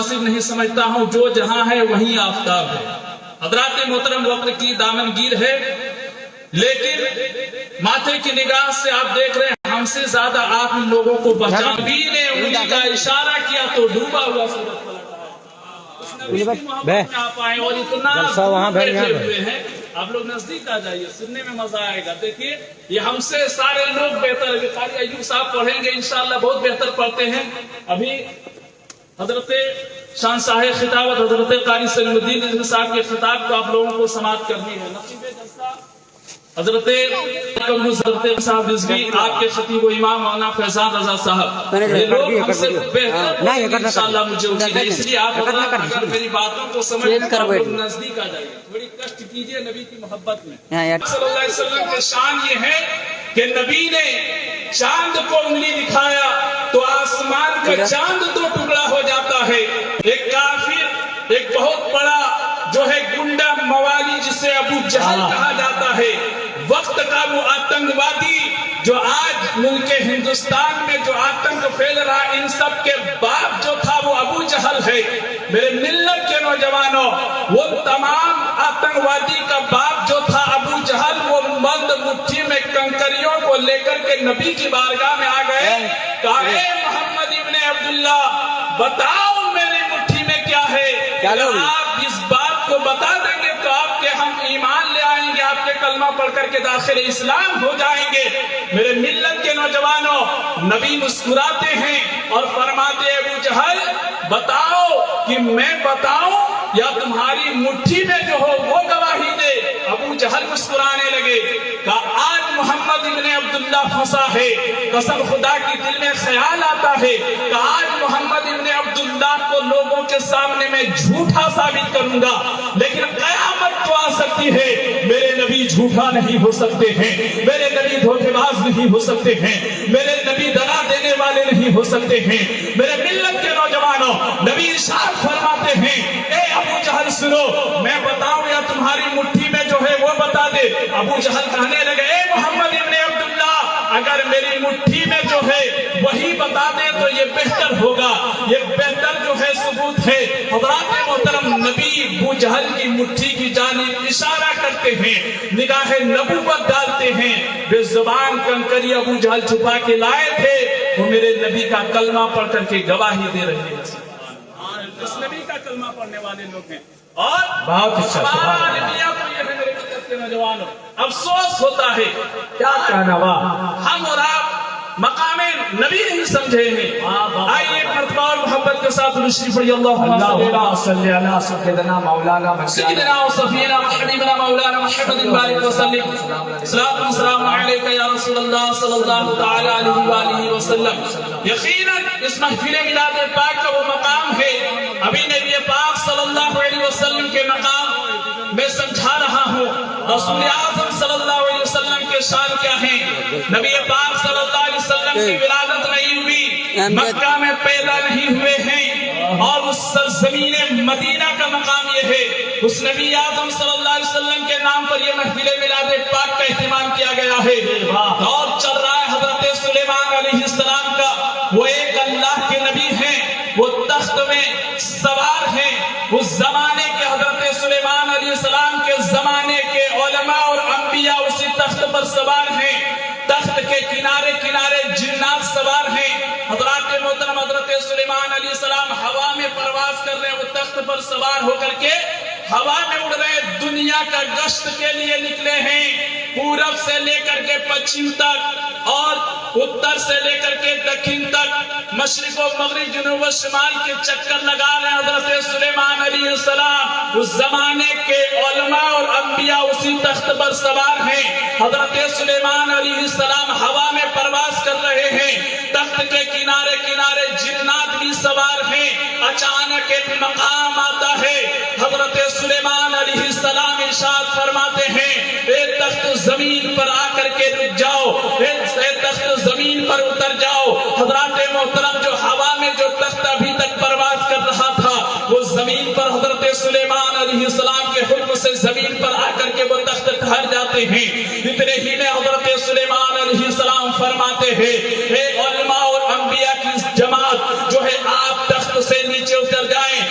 मुनासिब नहीं समझता हूँ। जो जहां है वहीं आफताब है। हजरात मोहतरम वक्त की दामनगीर है, लेकिन माथे की निगाह से आप देख रहे हैं हमसे ज्यादा आप इन लोगों को पहचान। नबी ने उंगली का इशारा किया तो डूबा हुआ सूरज आप आए और इतना बैठे हुए हैं। आप लोग नजदीक आ जाइए, सुनने में मजा आएगा। देखिए ये हमसे सारे लोग बेहतर है। कारी अय्यूब साहब पढ़ेंगे इंशाअल्लाह, बहुत बेहतर पढ़ते हैं। अभी हजरत शान साहिब खिताबत हजरत कारी सलीमुद्दीन साहब के खिताब को आप लोगों को समाप्त करनी है। नसीब जलसा हजरत साहब रिजवी, आपके खतीब इमाम मौलाना फैजान रजा साहब, ये लोग हमसे बेहतर इंशाअल्लाह मुझे उम्मीद है। इसलिए आप अगर मेरी बातों को समझ नजदीक आ जाइए, थोड़ी कष्ट कीजिए नबी की मोहब्बत में। सल्लल्लाहु अलैहि वसल्लम के शान ये है कि नबी ने चांद को उंगली दिखाया तो आसमान का चांद दो टुकड़ा हो जाता है। एक काफिर, एक बहुत बड़ा जो है गुंडा मवाली जिसे अबू जहल कहा जाता है, वक्त का वो आतंकवादी जो आज मुल्क हिंदुस्तान में जो आतंक फैल रहा है, इन सब के बाप जो था वो अबू जहल है। मेरे मिल्लत के नौजवानों, वो तमाम आतंकवादी का बाप जो था अबू जहल, वो मर्द मुट्ठी में कंकरियों को लेकर के नबी की बारगाह में आ गए। कहा मोहम्मद इब्ने अब्दुल्ला, बताओ मेरी मुट्ठी में क्या है। आप इस बात को बता देंगे तो आपके हम ईमान ले आएंगे, आपके कलमा पढ़ करके दाखिल इस्लाम हो जाएंगे। मेरे मिल्लत के नौजवानों, नबी मुस्कुराते हैं और फरमाते हैं अबू जहल बताओ कि मैं बताऊं या तुम्हारी मुट्ठी में जो हो वो गवाही दे। अबू जहल मुस्कुराने लगे। कहा आज मोहम्मद इब्ने अब्दुल्ला फंसा है, कसम खुदा की दिल में ख्याल आता है कि आज मोहम्मद इब्ने अब्दुल्ला को लोगों के सामने मैं झूठा साबित करूंगा, लेकिन कयामत तो आ सकती है, मेरे नबी झूठा नहीं हो सकते हैं, मेरे नबी धोखेबाज नहीं हो सकते हैं, मेरे नबी दगा देने वाले नहीं हो सकते हैं। मेरे मिल्लत के नौजवानों, नबी इरशाद फरमाते हैं, ए अबू जहल सुनो, मैं बताऊं या तुम्हारी मुट्ठी में जो है वो बता दे। अबू जहल कहने लगे, ए मोहम्मद इब्ने अब्दुल्ला, अगर मेरी मुट्ठी में जो है वही बता दे तो ये बेहतर होगा, ये बेहतर जो है सबूत है। हज़रात मोहतरम, नबी अबू जहल की मुट्ठी की जानिब इशारा करते हैं, निगाह नबूवत डालते हैं। बेजुबान कंकरी अबू जहल छुपा के लाए थे, वो मेरे नबी का कलमा पढ़ करके गवाही दे रहे हैं। इस नबी का कलमा पढ़ने वाले लोग हैं। और बहुत अच्छा नौजवानों, अफसोस होता है, क्या कहना हम और आप मकामे नबी नहीं समझे हैं। आइए एक मरतबा और मोहब्बत के साथ तशरीफ पढ़िए। अल्लाहुम्मा सल्ली अला सय्यिदना मौलाना सय्यिदना व सफीना हबीबना मौलाना मुहम्मद बारिक व सल्लिम सलातु व सलाम अलैका या रसूल अल्लाह सल्लल्लाहु तआला अलैहि व आलिहि व सल्लम। यकीनन इस महफिल मिलाद पाक का वो मकाम है। अभी नबी पाक सल्लल्लाहु अलैहि वसल्लम के मकाम मैं समझा रहा हूँ। रसूल आज़म सल्लल्लाहु अलैहि वसल्लम के शान क्या है। नबी पाक सल्लल्लाहु अलैहि वसल्लम की विलादत नहीं हुई, मक्का में पैदा नहीं हुए हैं, और उस सरजमीन मदीना का मकाम ये है। उस नबी आज़म सल्लल्लाहु अलैहि वसल्लम के नाम पर यह महफिल मिलाद पाक का इत्मीनान किया गया है। और चल रहा है हजरत सुलेमान अलैहिस्सलाम का। वो एक अल्लाह के नबी हैं, वो तख्त में सवार हैं। उस जमाने के हजरत सुलेमान अलैहिस्सलाम के जमाने के उलमा और अंबिया उसी तख्त पर सवार हैं। तख्त के किनारे किनारे जिन्नात सवार हैं। हजरत मोहतरम हजरत सुलेमान अलैहिस्सलाम हवा में परवाज कर रहे हैं, वो तख्त पर सवार होकर के हवा में उड़ रहे, दुनिया का गश्त के लिए निकले हैं। पूरब से लेकर के पश्चिम तक और उत्तर से लेकर के दक्षिण तक, मशरिक और मगरिब, जुनूब और शिमाल के चक्कर लगा रहे हैं हजरत सुलेमान अलैहिस्सलाम। उस जमाने के उलमा और अंबिया उसी तख्त पर सवार हैं। हजरत सुलेमान अलैहिस्सलाम हवा में परवाज कर रहे हैं। तख्त के किनारे किनारे जिन्नात भी सवार हैं। अचानक एक मकाम आता है। हजरत सुलेमान अलैहिस्सलाम इरशाद फरमाते हैं, ए तख्त जमीन पर आकर के रुक जाओ, ए तख्त जमीन पर उतर जाओ। हजरत मोहतरम, जो हवा में जो तख्त अभी तक परवाज कर रहा था, वो जमीन पर हजरत सुलेमान अलैहिस्सलाम के हुक्म से जमीन पर आकर के वो तख्त ठहर जाते हैं। इतने ही में हजरत सुलेमान अलैहिस्सलाम फरमाते हैं, ए उलमा और अंबिया की जमात जो है, आप तख्त से नीचे उतर जाएं।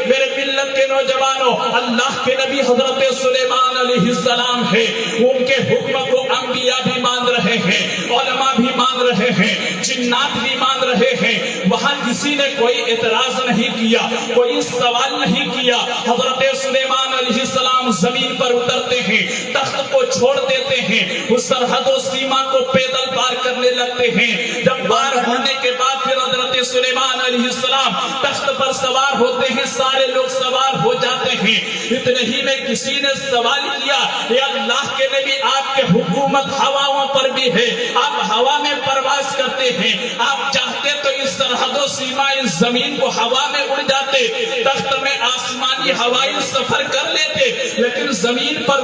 میرے ملت کے نوجوانوں، اللہ کے نبی حضرت سلیمان علیہ السلام ہے، ان کے حکم کو انبیاء بھی مان رہے ہیں، علماء بھی مان رہے ہیں، جنات بھی مان رہے ہیں، وہاں کسی نے کوئی اعتراض نہیں کیا، کوئی سوال نہیں کیا۔ حضرت سلیمان علیہ السلام زمین پر اترتے ہیں، تخت کو چھوڑ دیتے ہیں، اس سرحد و سیما کو پیدل پار کرنے لگتے ہیں۔ جب پار ہونے کے بعد پھر حضرت سلیمان علیہ السلام تخت پر سوار ہوتے ہیں، سارے لوگ سوار ہو جاتے ہیں۔ اتنے ہی میں کسی نے سوال کیا، اے اللہ کے نبی، آپ کے حکومت ہواؤں پر بھی ہے، آپ ہوا میں پرواز کرتے ہیں، آپ چاہتے تو اس سرحد و سیما اس زمین کو ہوا میں اڑ جاتے، تخت میں آسمانی ہوائی سفر کر لیتے، لیکن زمین پر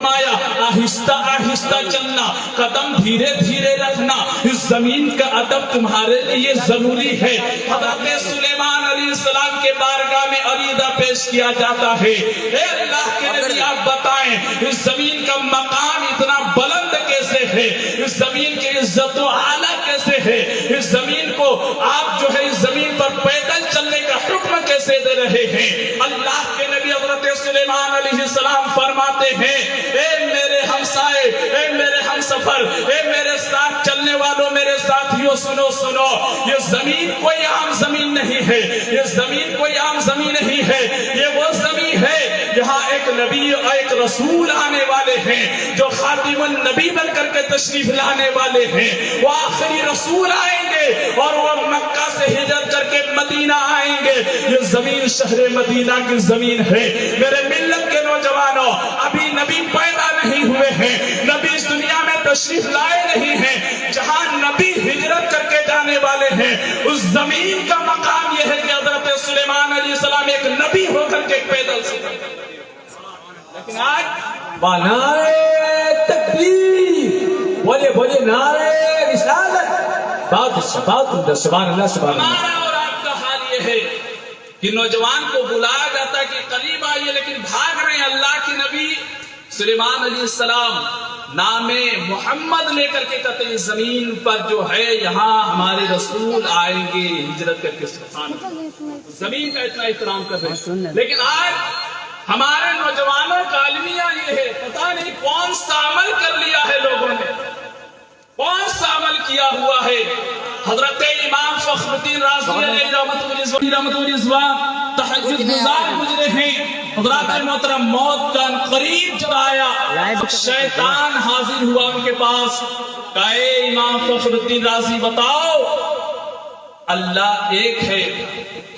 آہستہ آہستہ چلنا، قدم دھیرے دھیرے رکھنا، اس زمین کا ادب تمہارے لیے ضروری ہے۔ حضرت سلیمان علیہ السلام کے بارگاہ میں عریضہ پیش کیا جاتا ہے، اے اللہ کے نبی آپ بتائیں اس زمین کا مقام اتنا بلند کیسے ہے، اس زمین کی عزت و اعلیٰ کیسے ہے، اس زمین کو آپ جو ہے اس زمین پر پیدل چلنے کا حکم کیسے دے رہے ہیں۔ اللہ کے نبی حضرت سلیمان علیہ السلام فرماتے ہیں، اے میرے ہمسائے، اے میرے ہم سفر، اے میرے ساتھ چلنے والوں، میرے ساتھیوں، سنو سنو، یہ زمین کوئی عام زمین نہیں ہے، یہ زمین کوئی عام زمین نہیں ہے، یہ وہ زمین ہے یہاں ایک نبی اور ایک رسول آنے والے ہیں، جو خاتم النبی بن کر کے تشریف لانے والے ہیں، وہ آخری رسول آئیں گے اور وہ مکہ سے ہجرت کر کے مدینہ آئیں گے۔ یہ زمین شہر مدینہ کی زمین ہے۔ میرے ملت کے نوجوانوں، ابھی نبی پیدا نہیں ہوئے ہیں، نبی اس دنیا میں تشریف لائے نہیں ہیں، جہاں نبی ہجرت کر کے جانے والے ہیں اس زمین کا مقام یہ ہے کہ حضرت سلیمان علیہ السلام ایک نبی ہو کر کے پیدل سے، لیکن آج نعرے تکبیر، بولے بولے نعرے رسالت، بہت سبحان اللہ سبحان اللہ۔ ہمارا اور آپ کا حال یہ ہے کہ نوجوان کو بلایا جاتا ہے کہ قریب آئیے، لیکن بھاگ رہے ہیں۔ اللہ کے نبی سلیمان علیہ السلام نام محمد لے کر کے کہتے ہیں زمین پر جو ہے یہاں ہمارے رسول آئیں گے ہجرت کر کے، سبحان اللہ، زمین کا اتنا احترام کر رہے ہیں۔ لیکن آج ہمارے نوجوانوں کا المیہ یہ ہے، پتہ نہیں کون سا عمل کر لیا ہے لوگوں نے، کون سا عمل کیا ہوا ہے۔ حضرت امام فخر الدین رازی علیہ رحمۃ اللہ تہجد گزار گزرے ہیں۔ حضرات محترم، موت کا قریب جب آیا، شیطان حاضر ہوا ان کے پاس، کہا اے امام فخر الدین رازی بتاؤ اللہ ایک ہے۔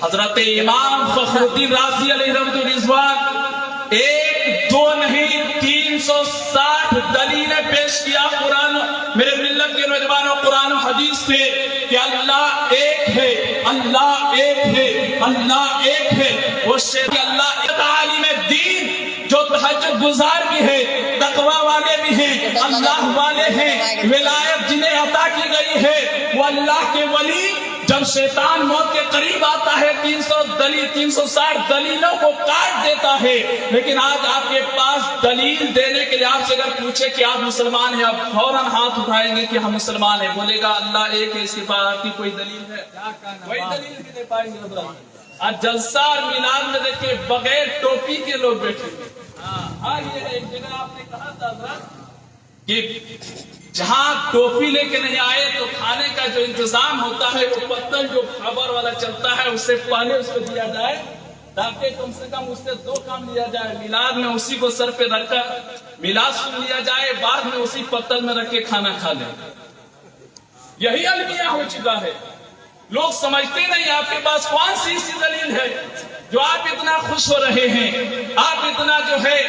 حضرت امام فخر الدین رازی علیہ رحمۃ اللہ ایک دو نہیں 360 دلیلیں پیش کیا قرآن، میرے ملت کے نوجوانوں، قرآن و حدیث سے کہ اللہ ایک ہے، اللہ ایک ہے، اللہ ایک ہے۔ وہ شیخ اللہ عالم دین جو تہجد گزار بھی ہے، تقوی والے بھی ہیں، اللہ والے ہیں، ولایت جنہیں عطا کی گئی ہے، وہ اللہ کے ولی جب شیطان موت کے قریب آتا ہے 360 دلیلوں کو کاٹ دیتا ہے۔ لیکن آج آپ کے پاس دلیل دینے کے لیے آپ سے اگر پوچھے کہ آپ مسلمان ہیں، آپ فوراً ہاتھ اٹھائیں گے کہ ہم مسلمان ہیں، بولے گا اللہ ایک ہے، اس کے پاس آپ کی کوئی دلیل ہے؟ کوئی دلیل نہیں دے پائیں گے حضرات۔ آج جلسہ اور میلاد میں دیکھیں بغیر ٹوپی کے لوگ بیٹھے ہیں۔ یہ ایک جگہ آپ نے کہا تھا حضرات کہ جہاں ٹوپی لے کے نہیں آئے تو کھانے کا جو انتظام ہوتا ہے وہ پتل جو خبر والا چلتا ہے اس سے پہلے اس کو دیا جائے، تاکہ کم سے کم اس سے 2 کام لیا جائے۔ میلاد میں اسی کو سر پہ رکھ کر میلاد سن لیا جائے، بعد میں اسی پتل میں رکھ کے کھانا کھا لیں۔ یہی المیہ ہو چکا ہے۔ لوگ سمجھتے نہیں آپ کے پاس کون سی ایسی دلیل ہے جو آپ اتنا خوش ہو رہے ہیں، آپ اتنا جو ہے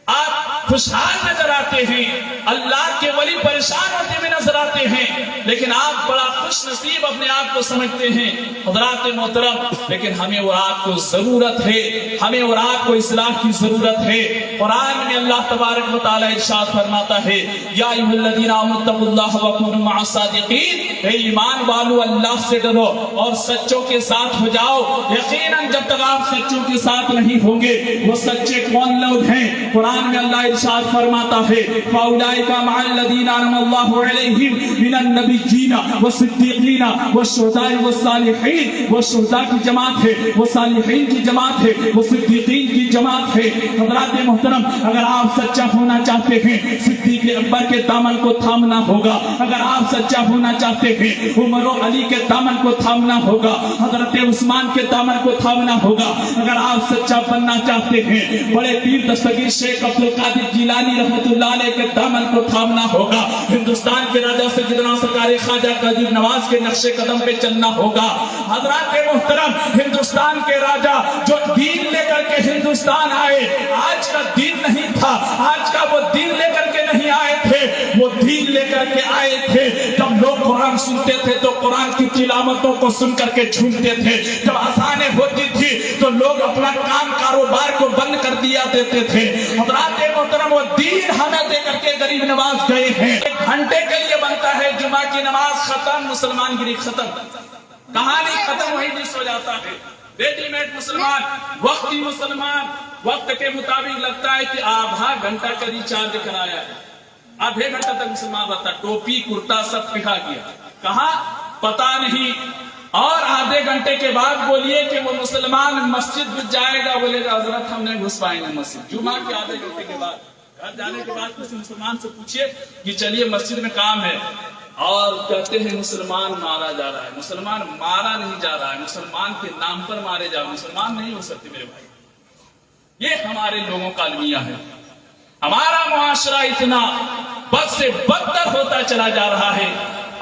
آپ خوشحال نظر آتے ہیں، اللہ کے ولی پریشان ہوتے ہوئے نظر آتے ہیں، لیکن آپ بڑا خوش نصیب اپنے آپ کو سمجھتے ہیں۔ حضرات محترم، لیکن ہمیں اور آپ کو ضرورت ہے، ہمیں اور آپ کو اصلاح کی ضرورت ہے۔ قرآن میں اللہ تبارک و تعالی ارشاد فرماتا ہے، یا ایھا الذین آمنوا اتقوا اللہ وکونوا مع الصادقین، اے ایمان والو اللہ سے ڈرو اور سچوں کے ساتھ ہو جاؤ۔ یقیناً جب تک آپ سچوں کے ساتھ نہیں ہوں گے، وہ سچے کون لوگ ہیں؟ قرآن میں اللہ इरशाद फरमाता है फौलाइका मअल्लज़ीना अनअल्लाहु अलैहिम मिनन नबिय्यीना वसिद्दीक़ीना वशुहदाई वस्सालिहीन। वो शुहदा की जमात है, वो सालिहीन की जमात है, वो सिद्दीक़ीन की जमात है। हज़रात मोहतरम, अगर आप सच्चा होना चाहते हैं सिद्दीक़ अकबर के दामन को थामना होगा। अगर आप सच्चा होना चाहते हैं उमर और अली के दामन को थामना होगा, हज़रत उस्मान के दामन को थामना होगा। अगर आप सच्चा बनना चाहते हैं बड़े पीर दस्तगीर शेख अब्दुल कादिर जिलानी रहमतुल्लाह अलैह के दामन को थामना होगा। हिंदुस्तान के राजा सैयदना सरकार ख्वाजा कादिर नवाज के नक्शे कदम पे चलना होगा। हज़रात मोहतरम, हिंदुस्तान के राजा जो दीन लेकर के हिंदुस्तान आए, आज का दीन नहीं था, आज का वो दीन लेकर के नहीं आए थे, वो दीन लेकर के आए थे। जब लोग कुरान सुनते थे तो कुरान की तिलावतों को सुन करके झूमते थे। जब अज़ानें होती थी तो लोग अपना काम कारोबार को बंद कर दिया देते थे। हज़रात मोहतरम, वो दीन हमें दे करके गरीब नवाज गए हैं। एक घंटे के लिए बनता है जुमा की नमाज खत्म, मुसलमान गिरी खत्म, कहानी खत्म, वहीं भी सो जाता है। रेडीमेड मुसलमान, वक्ती मुसलमान, वक्त के मुताबिक लगता है कि आधा घंटा का रिचार्ज कराया है, आधे घंटा तक मुसलमान रहता, टोपी कुर्ता सब पिहा गया, कहा पता नहीं। और आधे घंटे के बाद बोलिए कि वो मुसलमान मस्जिद में जाएगा, बोलेगा हजरत हम नहीं घुस पाएंगे मस्जिद। जुमा के आधे घंटे के बाद घर जाने के बाद किसी मुसलमान से पूछिए कि चलिए मस्जिद में काम है, और कहते हैं मुसलमान मारा जा रहा है। मुसलमान मारा नहीं जा रहा है, मुसलमान के नाम पर मारे जा रहे। मुसलमान नहीं हो सकते मेरे भाई। ये हमारे लोगों का अलमिया है। हमारा मुआशरा इतना बद से बदतर होता चला जा रहा है।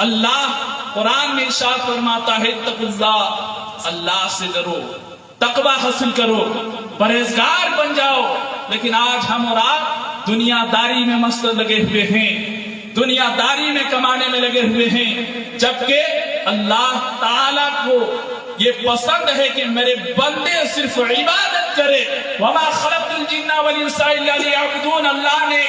अल्लाह कुरान में इरशाद फरमाता है तक़ुल्लाह, अल्लाह से डरो, तकवा हासिल करो, परहेजगार बन जाओ। लेकिन आज हम और आप दुनियादारी में मस्त लगे हुए हैं, दुनियादारी में कमाने में लगे हुए हैं, जबकि अल्लाह ताला को ये पसंद है कि मेरे बंदे सिर्फ इबादत करे। वमा खलक़तुल जिन्ना वल इंसा इल्ला लियअबुदून। अल्लाह ने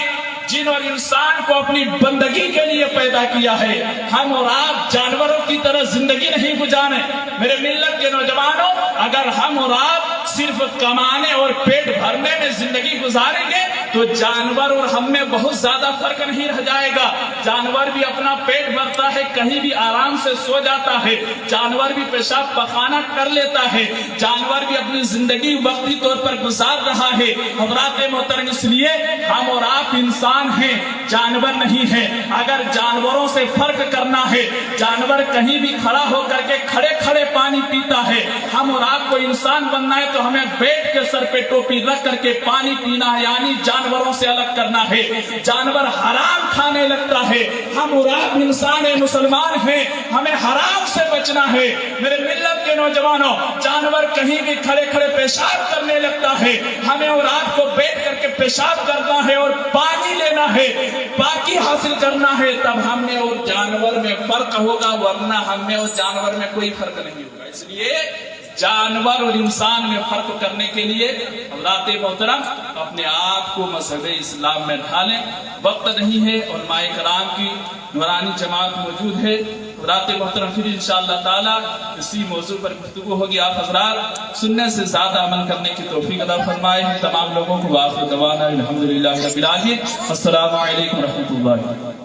जिन और इंसान को अपनी बंदगी के लिए पैदा किया है। हम और आप जानवरों की तरह जिंदगी नहीं गुजारे। मेरे मिल्लत के नौजवानों, अगर हम और आप सिर्फ कमाने और पेट भरने में जिंदगी गुजारेंगे तो जानवर और हम में बहुत ज्यादा फर्क नहीं रह जाएगा। जानवर भी अपना पेट भरता है, कहीं भी आराम से सो जाता है, जानवर भी पेशाब पखाना कर लेता है, जानवर भी अपनी जिंदगी वक्ती तौर पर गुजार रहा है। हज़रात मोहतरम, इसलिए हम और आप इंसान हैं, जानवर नहीं है। अगर जानवरों से फर्क करना है, जानवर कहीं भी खड़ा होकर के खड़े खड़े पानी पीता है, हम और आपको इंसान बनना है तो हमें बैठ के सर पे टोपी रख करके पानी पीना है, यानी जानवरों से अलग करना है। जानवर हराम खाने लगता है, हम और आप इंसान है, मुसलमान हैं, हमें हराम से बचना है। मेरे मिल्लत के नौजवानों, जानवर कहीं भी खड़े खड़े पेशाब करने लगता है, हमें और आपको बैठ करके पेशाब करना है और पानी लेना है, पाकी हासिल करना है, तब हमें और जानवर में फर्क होगा, वरना हमें और जानवर में कोई फर्क नहीं होगा। इसलिए जानवर और इंसान में फर्क करने के लिए हज़रात मोहतरम अपने आप को मज़हब इस्लाम में ढालें। वक्त नहीं है और माए कराम की नूरानी जमात मौजूद है। हज़रात मोहतरम फिर इंशाअल्लाह ताला इसी मौजू पर गुफ्तगू होगी। आप हज़रात सुनने से ज़्यादा अमल करने की तौफीक अता फरमाए। तमाम लोगों को वाक़िअ दवाना अल्हम्दुलिल्लाह रब्बिल आलमीन। अस्सलामु अलैकुम व रहमतुल्लाह।